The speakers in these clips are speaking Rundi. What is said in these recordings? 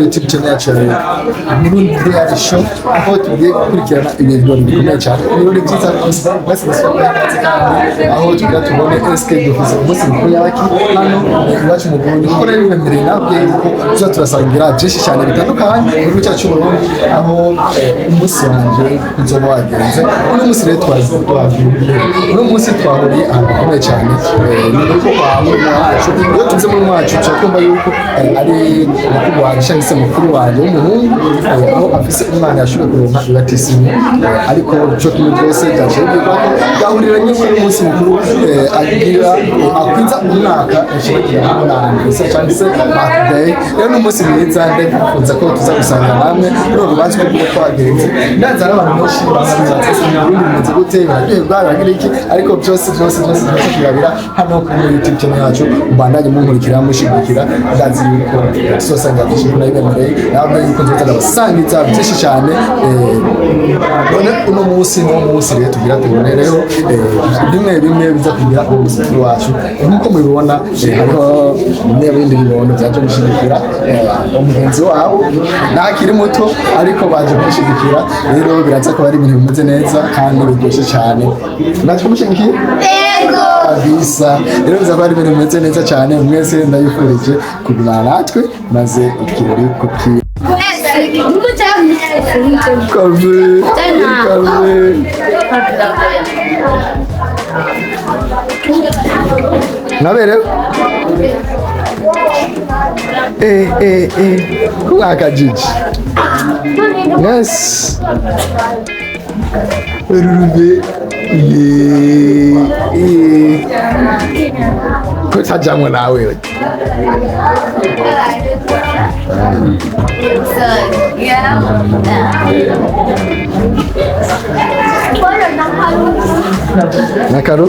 YouTube channel yacu Murundi Reality Show aho tugiye gukurikirana ibintu bikomeye cyane ibirori byiza rwose basi aho tugira tubone SK dufise umunsi mukuru y'abaki hano iwacu mu Burundi kuko rero bibemereye nabwe yuko tuza turasangira byinshi cyane bitandukanye mu gihugu cyacu Burundi aho umunsi wanje nzoba wagenze uno munsi rero uno munsi twahuriye ahantu hakomeye cyane ni uko kwawe mwacu iyo tuze muri mwacu turakumva yuko ari mukuru wacu cyangwa se mukuru wanjye w'umuhungu aho afise umwana yashoboye kuronka Ibatisimu ariko cyo kimwe byose byashobora gahuriranye n'umunsi mukuru agira akwiza umwaka yashoboye n'umunani cyangwa se birthday rero n'umunsi mwiza ndakunze ko tuza gusanga namwe rero rubazwe ko twagenze ndaza abantu benshi basanze n'ubundi meze gute baragiye baragira iki ariko byose kirabira hano kuri YouTube channel yacu mbandanye munkurikira mushigikira ndazi yuko sosanga byinshi na ibemereye nabwo yuko nzoza basangiza byinshi cyane none uno munsi rero tugira tubone rero bimwe biza kugira umusitiri wacu nkuko mubibona hariho n'ibindi bibondo byaje gushigikira umugenzi wabo nakiri muto ariko baje gushigikira rero biraza ko ari ibintu bimeze neza kandi biryoshye cyane naje kumushigikira yego kabisa rero biza ko ari ibintu bimeze neza cyane mwese ndayifurije kugumana natwe maze ikirori kuki nabere kuwaka jiji yes rube kutajamwe nawe Nakaru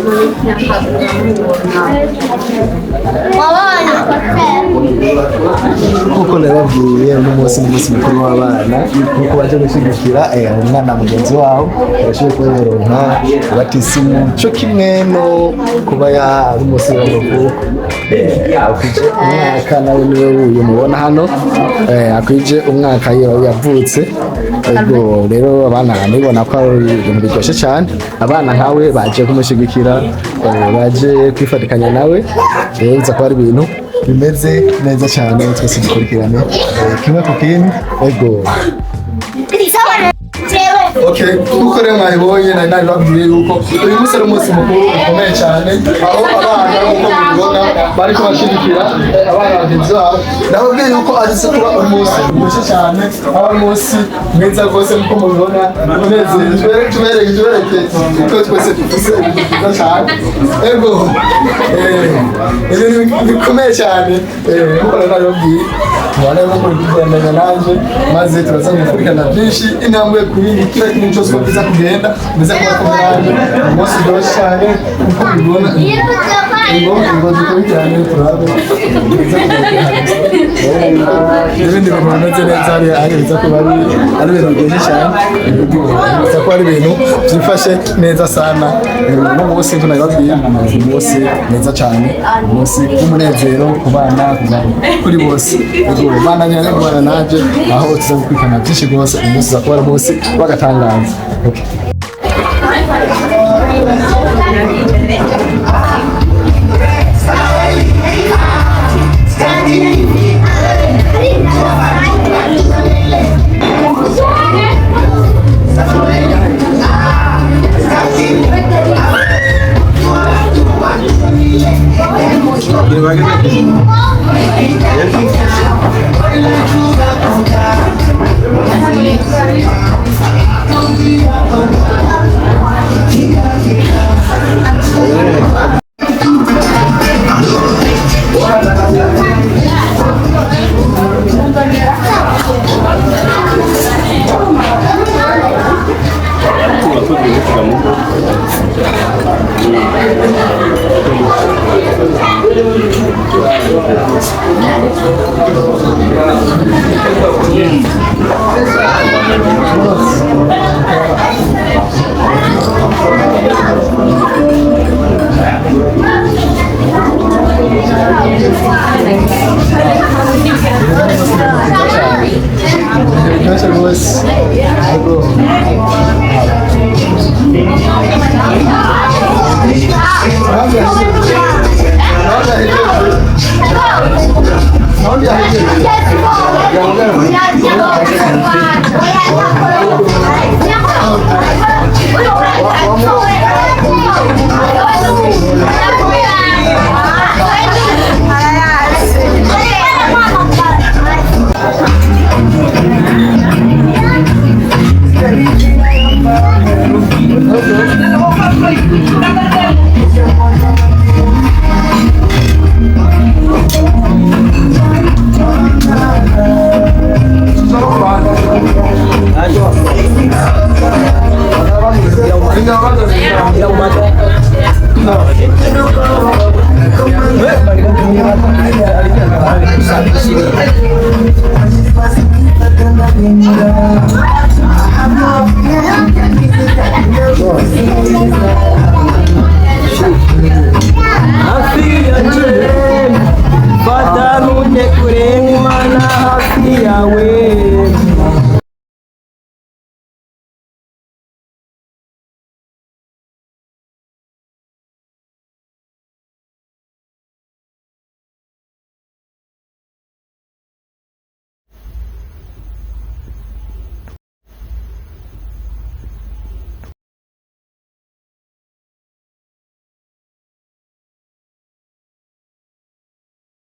kuko nababwiye n'umunsi mukuru w'abana kuko baje gushigikira umwana mugenzi wabo bashoboye kuronka Ibatisimu cyo kimwe no kuba ari umunsi w'amavuko akwije umwaka nawe niwe uyu mubona hano akwije umwaka yavutse ubwo rero abana nibona ko ari ibintu biryoshye cyane abana nkawe baje kumushigikira baje kwifatikanya nawe rero biza ko ari ibintu bimeze neza cyane twese dukurikirane kimwe ku kindi ego okay kuko rero mwabibonye nari babwiye yuko uyu munsi ari umunsi mukuru ukomeye cyane aho abana uko mubibona bari kubashigikira abana bagenzi babo ndababwiye yuko azi kuba umunsi mwiza cyane aho umunsi mwiza rwose uko mubibona umunezero tubereke kuko twese dufise ibintu cyane ego ibintu bikomeye cyane kuko nari babwiye mwana wo muri kugendana nanje maze turaza gukurikirana byinshi intambwe ku yindi kila kintu cyose biza kugenda biza kuba kumuranje umunsi byoroshye cyane kuko bibona ngo dukurikirane turabe ibindi bintu bimeze neza ari biza kuba ari ibintu byinshi cyane biza kuba ari ibintu byifashe neza sana umunsi tunababwiye umunsi neza cyane umunsi w'umunezero ku bana kuri bose bana nyane kubana naje aho tuza gukurikirana byinshi rwose umunsi uzakuba ari umunsi w'agatangaza okay. biryoshye rwose. Yego.